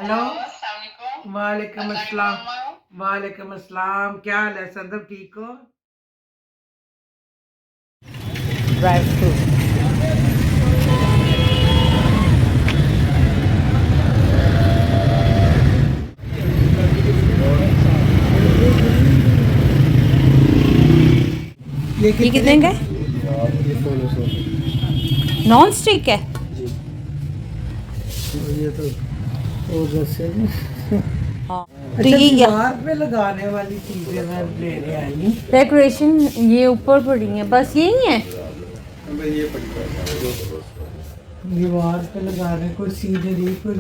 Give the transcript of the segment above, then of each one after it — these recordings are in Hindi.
हेलो, वालेकुम अस्सलाम। वालेकुम अस्सलाम, क्या हाल है सदब, ठीक हो? Dry fruit. ये ये कितने का है? ये 1600 नॉन स्टिक है। जी। ये तो वो जैसे हाँ, तो अच्छा, ये दीवार पे लगाने वाली चीजें मैं लेने आई हूँ। डेकोरेशन ये ऊपर पड़ी है, बस यही है। ये पड़ी दीवार पे लगाने कोई सीनरी, कोई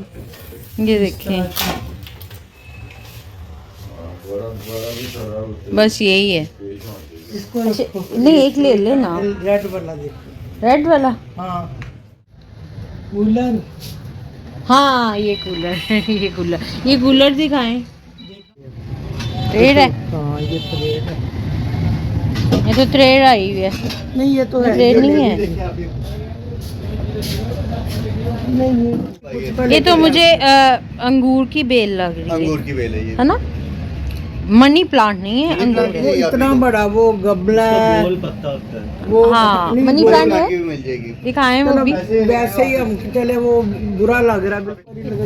ये इस तरह देखें, की। बस यही है। इसको अच्छा, रखो। नहीं एक ले लेना। रेड वाला देखो। रेड वाला। हाँ, कूलर। हाँ ये कूलर है। ये कूलर दिखाएं। रेड है। हाँ, ये तो रेड है। ये तो थ्रेड आई हुई है। नहीं, ये तो है, थ्रेड ये नहीं ले है। भी देखिए। नहीं, ये कुछ ये तो पहले मुझे अंगूर की बेल लग रही अंगूर की बेल है ये। है ना? मनी प्लांट नहीं है, मनी अंगूर प्लांट है। वो इतना बड़ा वो गमला है। गोल पत्ता होता है। वो हाँ, नहीं, मनी वो प्लांट बना है। के भी मिल जाएगी। दिखाएं वो चलो भी। वैसे ही हम चले, वो बुरा लग रहा है,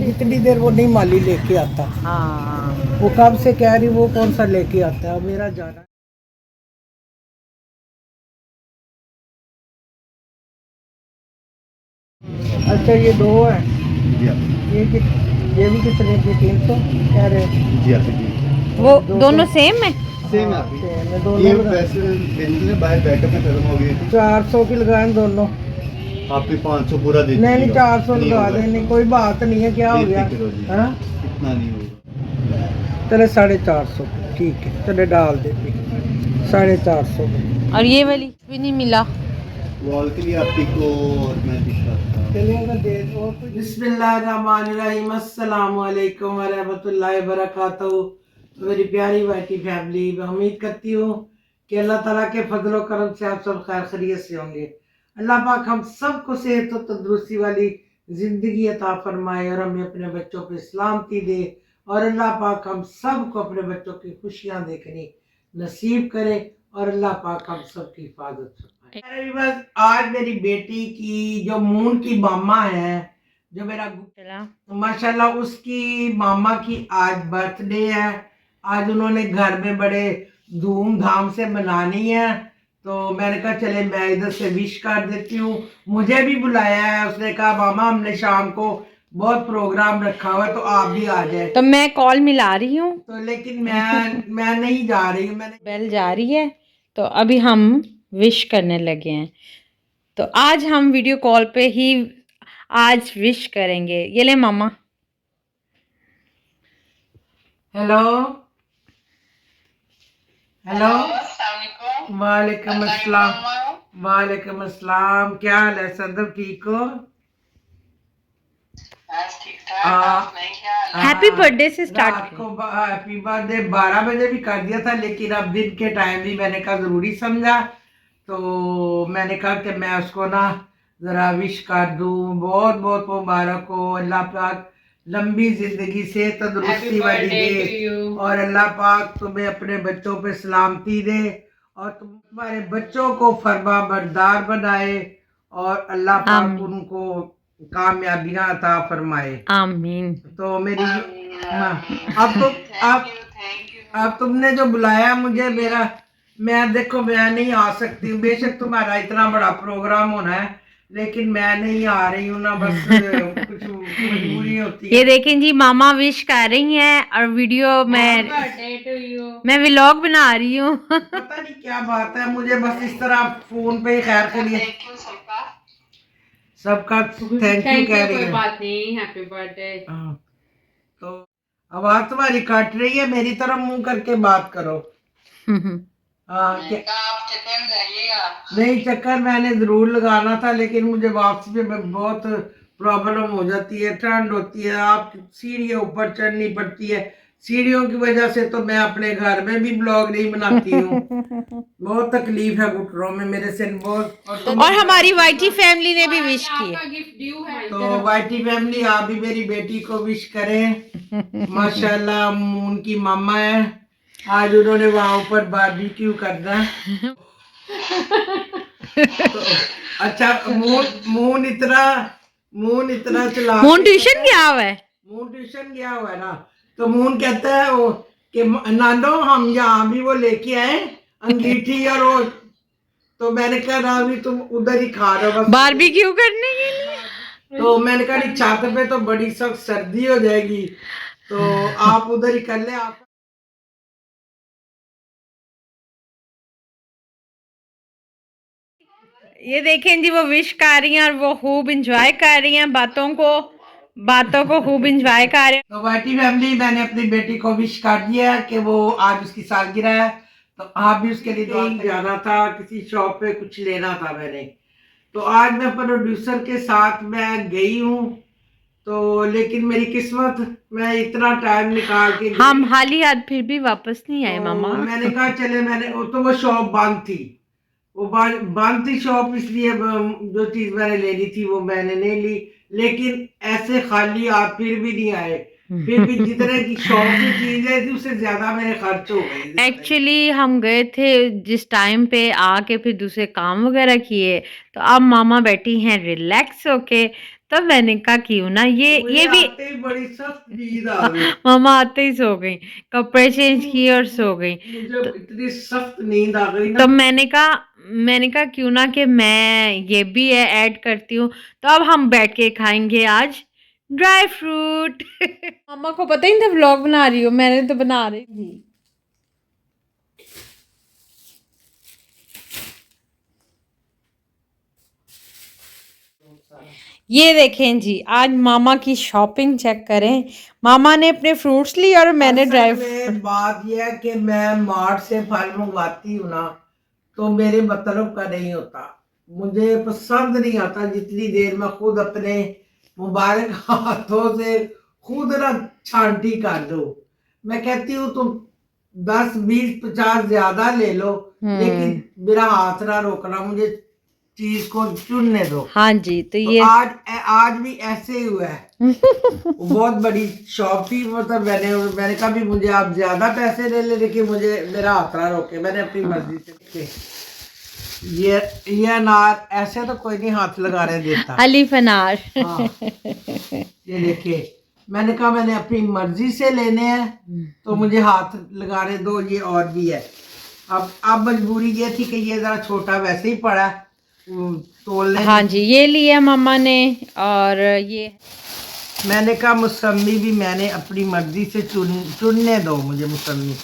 जितनी देर वो नहीं माली लेके आता। हाँ, वो कब से कह रही, वो कौन सा लेके आता है, मेरा जाना है। अच्छा, ये दो है। जी आप ये भी कितने की? 300 कह रहे हैं। जी आप जी वो दो दोनों सेम है। सेम है हाँ, आपकी। सेम है, ये दोनों लगा। वैसे बेचने बाहर बैकअप में खत्म हो गई थी। 400 की लगाए दोनों। आपकी 500 पूरा दे नहीं नहीं, दीजिएगा। 400 नहीं लगा होगा देने, इतना। कोई बात नहीं है, क्या हो गया? किलो जी। हाँ, इतना नहीं होगा। चले 450। ठीक है, चले डाल देते 450 में। और ये वाली भी नहीं मिला। वॉल के लिए आपकी को मैं दिखाता हूँ। बिस्मिल्लाहिर्रहमानिर्रहीम, अस्सलाम वालेकुम व रहमतुल्लाहि व बरकातहू। तो मेरी प्यारी वाइटी फैमिली, मैं उम्मीद करती हूँ कि अल्लाह ताला के फजलो करम से आप सब खैर खैरियत से होंगे। अल्लाह पाक हम सबको सेहत और तंदुरुस्ती वाली ज़िंदगी अता फरमाए और हमें अपने बच्चों पे सलामती दे। और अल्लाह पाक हम सबको अपने बच्चों की खुशियाँ देखनी नसीब करे और अल्लाह पाक हम सब की हिफाजत फरमाए। अरे बस, आज मेरी बेटी की जो मून की मामा है, जो मेरा चला। माशाल्लाह, उसकी मामा की आज बर्थडे है। आज उन्होंने घर में बड़े धूमधाम से मनानी है। तो मैंने कहा चले मैं इधर से विश कर देती हूँ। मुझे भी बुलाया है, उसने कहा मामा हमने शाम को बहुत प्रोग्राम रखा हुआ है, तो आप भी आ जाए। तो मैं कॉल मिला रही हूँ। तो लेकिन मैं नहीं जा रही हूँ, मैंने। बेल जा रही है, तो अभी हम विश करने लगे हैं। तो आज हम वीडियो कॉल पे ही आज विश करेंगे। ये ले मामा। हेलो हेलो, वालेकुम अस्सलाम। वालेकुम अस्सलाम, क्या हाल है सदब, ठीक हो? हैप्पी बर्थडे से स्टार्ट रात करें। को हैप्पी बर्थडे 12 बजे भी कर दिया था, लेकिन अब दिन के टाइम भी मैंने कहा ज़रूरी समझा, तो मैंने कहा कि मैं उसको ना ज़रा विश कर दूँ। बहुत बहुत मुबारक हो, अल्लाह पाक लंबी ज़िंदगी से तंदुरुस्ती वाली दे और अल्लाह पाक तुम्हें अपने बच्चों पे सलामती दे और तुम्हारे बच्चों को फरमा बरदार बनाए और अल्लाह पाक आमीन उनको कामयाबियां अता फरमाए। आमीन। तो मेरी हाँ, अब तो अब तुमने जो बुलाया मुझे, मेरा मैं देखो मैं नहीं आ सकती हूँ, बेशक तुम्हारा इतना बड़ा प्रोग्राम होना है, लेकिन मैं नहीं आ रही हूँ ना, बस कुछ मजबूरी होती ये है। देखें जी, मामा विश कर रही हैं और वीडियो मैं व्लॉग बना रही हूँ। पता नहीं क्या बात है, मुझे बस इस तरह फोन पे ही खैर करिए सबका थैंक यू कह रही है। बात नहीं, हैप्पी बर्थडे। हाँ, तो आवाज तुम्हारी कट रही है, मेरी तरफ मुंह करके बात करो। हाँ, आप चक्कर लगाइएगा। नहीं, चक्कर मैंने जरूर लगाना था, लेकिन मुझे वापसी में बहुत प्रॉब्लम हो जाती है, ठंड होती है, आप सीढ़ियाँ ऊपर चढ़नी पड़ती है, सीढ़ियों की वजह से तो मैं अपने घर में भी ब्लॉग नहीं बनाती हूँ। बहुत तकलीफ है घुटनों में मेरे से बहुत। और हमारी वाइटी फैमिली ने भी विश की। तो वाइटी फैमिली आप भी मेरी बेटी को विश करें। माशाल्लाह उनकी मामा है, आज उन्होंने वहां ऊपर बारबेक्यू करना है। तो अच्छा मून इतना चला मून ट्यूशन गया हुआ है। मून ट्यूशन गया हुआ है ना, तो मून कहता है वो कि नानो हम यहाँ भी वो लेके आए अंगीठी और वो, तो मैंने कहा ना भी तुम उधर ही खा रहे हो बस बारबेक्यू करने के लिए। तो मैंने कहा नहीं, छत पे तो बड़ी सख्त सर्दी हो जाएगी, तो आप उधर ही कर ले आप। ये देखें जी, वो विश कर रही हैं और वो खूब इंजॉय कर रही हैं बातों को खूब इंजॉय कर रहे हैं। तो वाइटी फैमिली, मैंने अपनी बेटी को विश कर दिया कि वो आज उसकी सालगिरह है, तो आप भी उसके लिए दुआ जाना था, किसी शॉप पे कुछ लेना था मैंने, तो आज मैं प्रोड्यूसर के साथ मैं गई हूँ, तो लेकिन मेरी किस्मत, मैं इतना टाइम निकाल के हम हाली हाथ फिर भी वापस नहीं आए मामा। मैंने कहा चले, मैंने तो वो शॉप बंद थी, वो बंद थी शॉप, इसलिए जो चीज मैंने लेनी थी वो मैंने नहीं ली, लेकिन ऐसे खाली आप फिर भी नहीं आए, फिर भी जितने की शॉप की चीजें थी उससे ज्यादा मेरे खर्च हो गए। एक्चुअली हम गए थे जिस टाइम पे, आके फिर दूसरे काम वगैरह किए, तो अब मामा बैठी हैं रिलैक्स होके, तब मैंने कहा क्यों ना ये भी आते ही बड़ी सख्त नींद आ गई। मामा आते ही सो गई, कपड़े चेंज किए और सो गई। मुझे इतनी सख्त नींद आ गई ना, तो मैंने कहा क्यों ना कि मैं ये भी ऐड करती हूँ, तो अब हम बैठ के खाएंगे आज ड्राई फ्रूट। मामा को पता ही नहीं था व्लॉग बना रही हो, मैंने तो बना रही थी। ये देखें जी, आज मामा की शॉपिंग चेक करें। मामा ने अपने फ्रूट्स लिए और मैंने ड्राई फ्रूट। बात यह है कि मैं मार्ट से फल मंगवाती हूँ ना, तो मेरे मतलब का नहीं होता, मुझे पसंद नहीं आता जितनी देर मैं खुद अपने मुबारक हाथों से खुद ना छांटी कर दो। मैं कहती हूँ तुम 10 20 50 ज्यादा ले लो, लेकिन मेरा हाथ ना रोकना, मुझे चीज को चुनने दो। हाँ जी, तो ये आज भी ऐसे ही हुआ है। वो बहुत बड़ी शॉप थी, मतलब मैंने कहा भी मुझे आप ज्यादा पैसे ले ले, लेकिन मुझे मेरा हाथ ना रोके, मैंने अपनी मर्जी से। ये अनार ऐसे तो कोई नहीं हाथ लगाने देता, अलीफ अनार। हाँ। ये देखिए, मैंने कहा मैंने अपनी मर्जी से लेने हैं, तो मुझे हाथ लगाने दो। ये और भी है, अब मजबूरी ये थी कि ये जरा छोटा वैसे ही पड़ा तोलने। हाँ जी, ये लिया मामा ने, और ये मैंने कहा मौसमी भी मैंने अपनी मर्जी से चुनने दो मुझे मौसमी।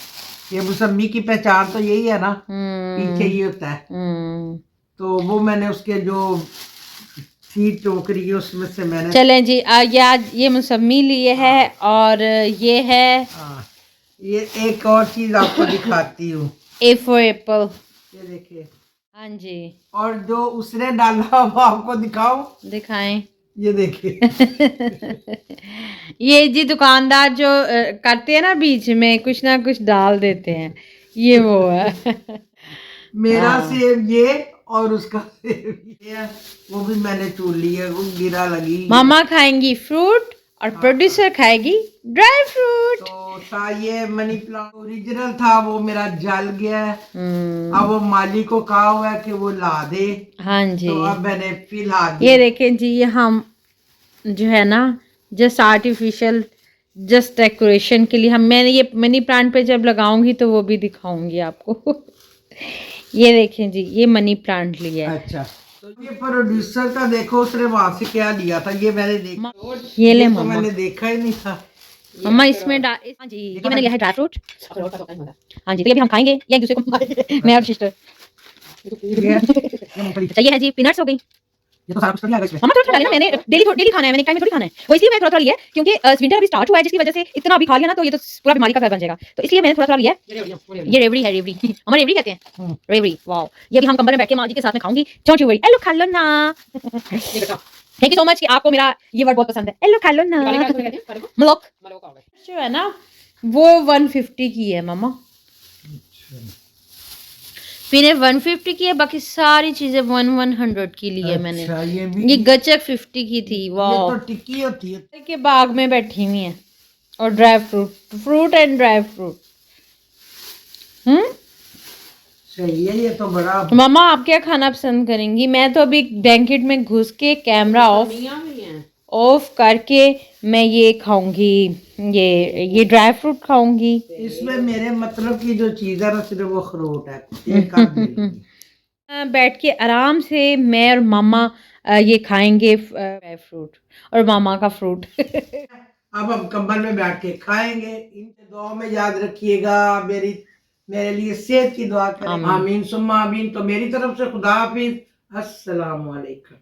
ये मौसमी की पहचान तो यही है ना, पीछे ये होता है, तो वो मैंने उसके जो सीट टोकरी है उसमें से मैंने। चलें जी, ये मौसमी लिए है, और ये है, ये एक और चीज आपको दिखाती हूँ, ए फॉर एप्पल। ये देखिए, हाँ जी, और जो उसने डाला वो आपको दिखाओ, दिखाएं। ये देखिए। ये जी दुकानदार जो करते हैं ना, बीच में कुछ ना कुछ डाल देते हैं, ये वो है। मेरा सेब ये और उसका सेब ये, वो भी मैंने चुन लिया, वो गिरा लगी। मामा खाएंगी फ्रूट और प्रोड्यूसर खाएगी ड्राई फ्रूट। तो था ये मनी प्लांट ओरिजिनल था, वो मेरा जल गया है, अब वो माली को कहा हुआ है कि वो ला दे। हाँ जी, तो अब मैंने फिलहाल ये देखें जी, ये हम जो है ना जस्ट आर्टिफिशियल, जस्ट डेकोरेशन के लिए मैंने ये मनी प्लांट पे जब लगाऊंगी तो वो भी दिखाऊंगी आपको। ये देखें जी, ये मनी प्लांट लिया है। अच्छा, तो ये प्रोड्यूसर का देखो, उसने वहां से क्या लिया था, ये मैंने देखा, ये ले तो मामा, मैंने देखा ही नहीं था। मम्मा इसमें हाँ जी, ये मैंने लिया है ड्राई फ्रूट। हाँ जी, तो ये भी हम खाएंगे, ये एक दूसरे को मैं और सिस्टर। अच्छा, ये है जी पीनट्स हो गई। ये तो सारा कुछ इसमें। मम्मा थोड़ा डाली ना, मैंने डेली खाना है, मैंने टाइम में थोड़ी खाना है, वो इसलिए मैं थोड़ा लिया है, क्योंकि विंटर अभी स्टार्ट हुआ है, जिसकी वजह से इतना अभी खा लिया ना तो ये तो पूरा बीमारी का घर बन जाएगा, तो इसलिए मैंने थोड़ा लिया है। ये रेवड़ी है, रेवड़ी हमारे रेवड़ी कहते हैं, रेवड़ी। वाओ, ये भी हम कमरे में बैठ के माँ जी के साथ में खाऊंगी। डोंट यू वरी, हेलो खा लो ना। थैंक यू सो मच कि आपको मेरा ये वर्ड बहुत पसंद है, हेलो खा लो ना। मलोक जो है ना, वो 150 की है मामा, मैंने 150 की है, बाकी सारी चीजें 100 की ली है मैंने। अच्छा, ये भी ये गचक 50 की थी। ये वाह, तो टिक्की होती है। के बाग में बैठी हुई है और dry fruit and dry fruit. सही है, ये तो बड़ा। मामा आप क्या खाना पसंद करेंगी? मैं तो अभी ब्लैंकेट में घुस के कैमरा ऑफ करके मैं ये खाऊंगी, ये ड्राई फ्रूट खाऊंगी। इसमें मेरे मतलब की जो चीज है ना सिर्फ वो अखरोट है, एक आध नहीं। बैठ के आराम से मैं और मामा ये खाएंगे ड्राई फ्रूट और मामा का फ्रूट। अब हम कंबल में बैठ के खाएंगे। इन दुआ में याद रखिएगा, मेरे लिए सेहत की दुआ करें। आमीन। आमीन सुम्मा आमीन। तो मेरी तरफ से खुदा हाफिज, अस्सलाम वालेकुम।